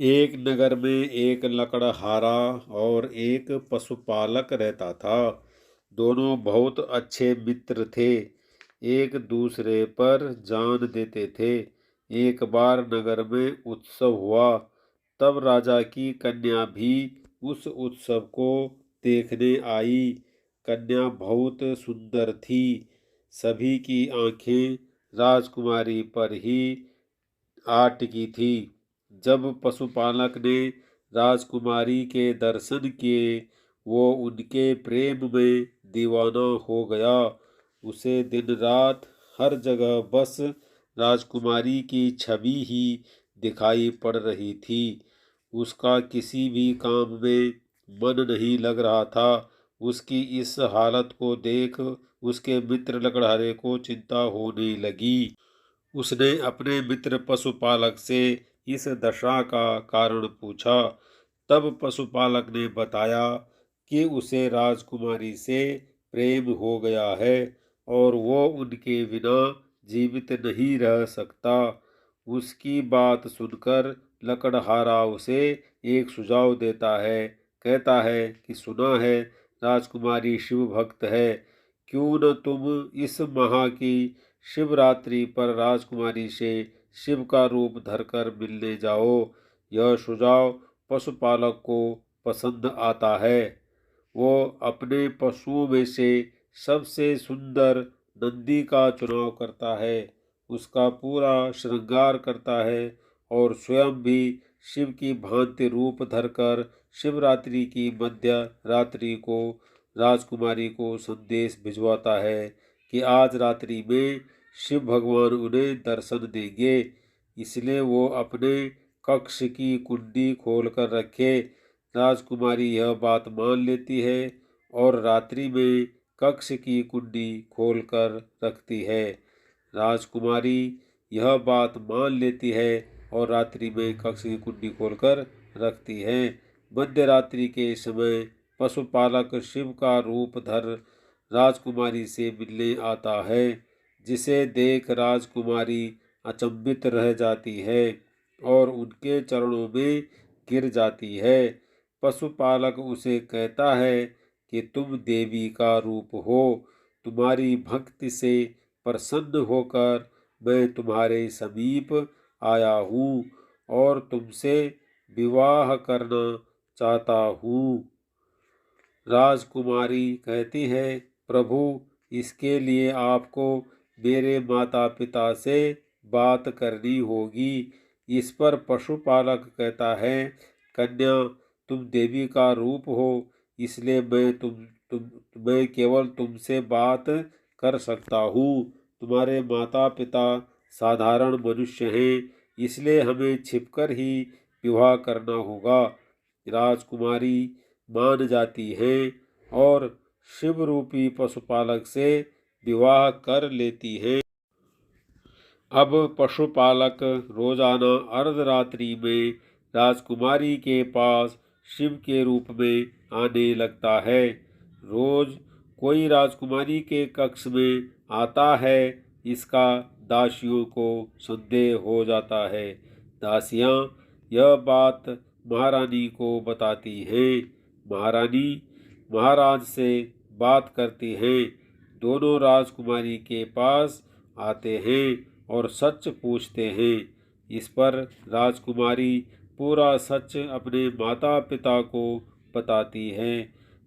एक नगर में एक लकड़हारा और एक पशुपालक रहता था। दोनों बहुत अच्छे मित्र थे, एक दूसरे पर जान देते थे। एक बार नगर में उत्सव हुआ, तब राजा की कन्या भी उस उत्सव को देखने आई। कन्या बहुत सुंदर थी, सभी की आंखें राजकुमारी पर ही आ टिकी थी। जब पशुपालक ने राजकुमारी के दर्शन किए, वो उनके प्रेम में दीवाना हो गया। उसे दिन रात हर जगह बस राजकुमारी की छवि ही दिखाई पड़ रही थी। उसका किसी भी काम में मन नहीं लग रहा था। उसकी इस हालत को देख उसके मित्र लकड़हारे को चिंता होने लगी। उसने अपने मित्र पशुपालक से इस दशा का कारण पूछा। तब पशुपालक ने बताया कि उसे राजकुमारी से प्रेम हो गया है और वो उनके बिना जीवित नहीं रह सकता। उसकी बात सुनकर लकड़हारा उसे एक सुझाव देता है। कहता है कि सुना है राजकुमारी शिव भक्त है, क्यों न तुम इस माह की शिवरात्रि पर राजकुमारी से शिव का रूप धरकर मिलने जाओ। यह सुझाव पशुपालक को पसंद आता है। वो अपने पशुओं में से सबसे सुंदर नंदी का चुनाव करता है, उसका पूरा श्रृंगार करता है और स्वयं भी शिव की भांति रूप धरकर शिवरात्रि की मध्य रात्रि को राजकुमारी को संदेश भिजवाता है कि आज रात्रि में शिव भगवान उन्हें दर्शन देंगे। इसलिए वो अपने कक्ष की कुंडी खोलकर रखे। राजकुमारी यह बात मान लेती है और रात्रि में कक्ष की कुंडी खोलकर रखती है। राजकुमारी यह बात मान लेती है और रात्रि में कक्ष की कुंडी खोलकर रखती है। मध्य रात्रि के समय पशुपालक शिव का रूप धर राजकुमारी से मिलने आता है, जिसे देख राजकुमारी अचंभित रह जाती है और उनके चरणों में गिर जाती है। पशुपालक उसे कहता है कि तुम देवी का रूप हो, तुम्हारी भक्ति से प्रसन्न होकर मैं तुम्हारे समीप आया हूँ और तुमसे विवाह करना चाहता हूँ। राजकुमारी कहती है, प्रभु, इसके लिए आपको मेरे माता पिता से बात करनी होगी। इस पर पशुपालक कहता है, कन्या, तुम देवी का रूप हो, इसलिए मैं केवल तुमसे बात कर सकता हूँ। तुम्हारे माता पिता साधारण मनुष्य हैं, इसलिए हमें छिपकर ही विवाह करना होगा। राजकुमारी मान जाती हैं और शिव रूपी पशुपालक से विवाह कर लेती हैं। अब पशुपालक रोजाना अर्धरात्रि में राजकुमारी के पास शिव के रूप में आने लगता है। रोज कोई राजकुमारी के कक्ष में आता है, इसका दासियों को संदेह हो जाता है। दासियां यह बात महारानी को बताती हैं। महारानी महाराज से बात करती हैं। दोनों राजकुमारी के पास आते हैं और सच पूछते हैं। इस पर राजकुमारी पूरा सच अपने माता पिता को बताती है।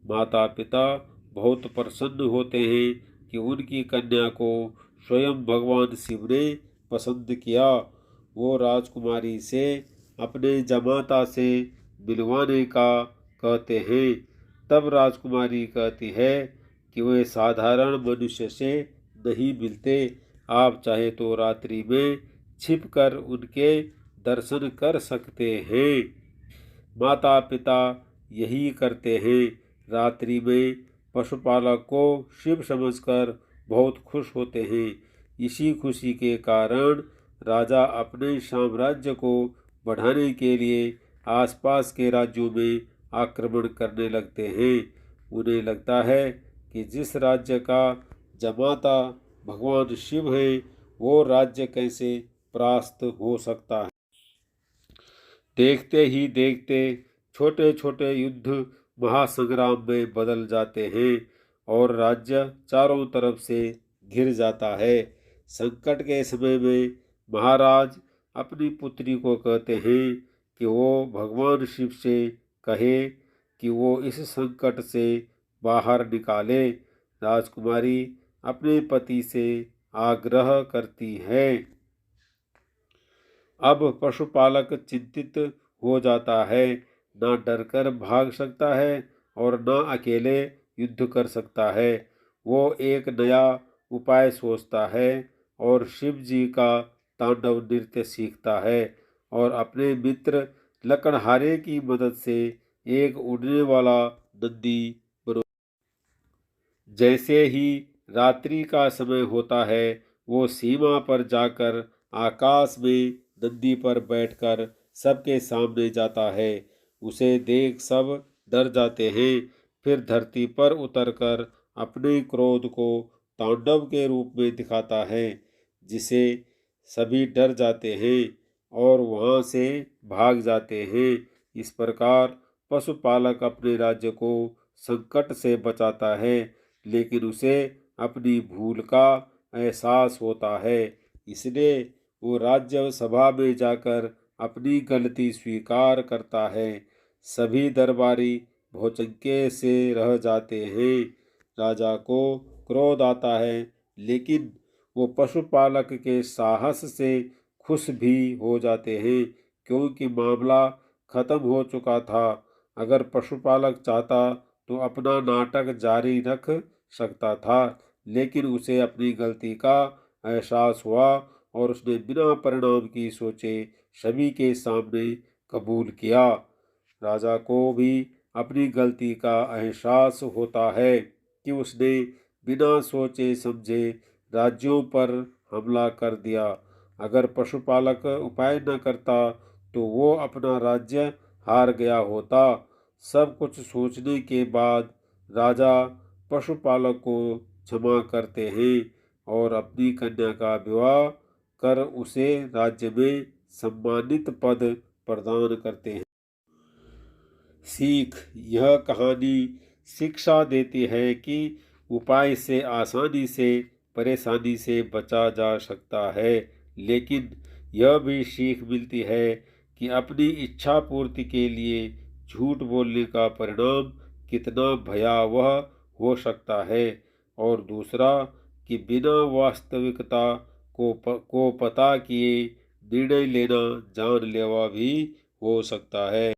माता पिता बहुत प्रसन्न होते हैं कि उनकी कन्या को स्वयं भगवान शिव ने पसंद किया। वो राजकुमारी से अपने जमाता से मिलवाने का कहते हैं। तब राजकुमारी कहती है कि वे साधारण मनुष्य से नहीं मिलते, आप चाहे तो रात्रि में छिपकर उनके दर्शन कर सकते हैं। माता पिता यही करते हैं। रात्रि में पशुपालक को शिव समझकर बहुत खुश होते हैं। इसी खुशी के कारण राजा अपने साम्राज्य को बढ़ाने के लिए आसपास के राज्यों में आक्रमण करने लगते हैं। उन्हें लगता है कि जिस राज्य का जमाता भगवान शिव है, वो राज्य कैसे परास्त हो सकता है। देखते ही देखते छोटे छोटे युद्ध महासंग्राम में बदल जाते हैं और राज्य चारों तरफ से घिर जाता है। संकट के समय में महाराज अपनी पुत्री को कहते हैं कि वो भगवान शिव से कहे कि वो इस संकट से बाहर निकाले। राजकुमारी अपने पति से आग्रह करती है। अब पशुपालक चिंतित हो जाता है, न डरकर भाग सकता है और न अकेले युद्ध कर सकता है। वो एक नया उपाय सोचता है और शिव जी का तांडव नृत्य सीखता है और अपने मित्र लकड़हारे की मदद से एक उड़ने वाला नंदी बनो। जैसे ही रात्रि का समय होता है, वो सीमा पर जाकर आकाश में नंदी पर बैठकर सबके सामने जाता है। उसे देख सब डर जाते हैं। फिर धरती पर उतरकर अपने क्रोध को तांडव के रूप में दिखाता है, जिसे सभी डर जाते हैं और वहां से भाग जाते हैं। इस प्रकार पशुपालक अपने राज्य को संकट से बचाता है, लेकिन उसे अपनी भूल का एहसास होता है। इसलिए वो राज्य सभा में जाकर अपनी गलती स्वीकार करता है। सभी दरबारी भौचक्के से रह जाते हैं। राजा को क्रोध आता है, लेकिन वो पशुपालक के साहस से खुश भी हो जाते हैं, क्योंकि मामला खत्म हो चुका था। अगर पशुपालक चाहता तो अपना नाटक जारी रख सकता था, लेकिन उसे अपनी गलती का एहसास हुआ और उसने बिना परिणाम की सोचे सभी के सामने कबूल किया। राजा को भी अपनी गलती का एहसास होता है कि उसने बिना सोचे समझे राज्यों पर हमला कर दिया। अगर पशुपालक उपाय न करता तो वो अपना राज्य हार गया होता। सब कुछ सोचने के बाद राजा पशुपालक को क्षमा करते हैं और अपनी कन्या का विवाह कर उसे राज्य में सम्मानित पद प्रदान करते हैं। सीख: यह कहानी शिक्षा देती है कि उपाय से आसानी से परेशानी से बचा जा सकता है, लेकिन यह भी सीख मिलती है कि अपनी इच्छा पूर्ति के लिए झूठ बोलने का परिणाम कितना भयावह हो सकता है। और दूसरा कि बिना वास्तविकता को पता किए निर्णय लेना जानलेवा भी हो सकता है।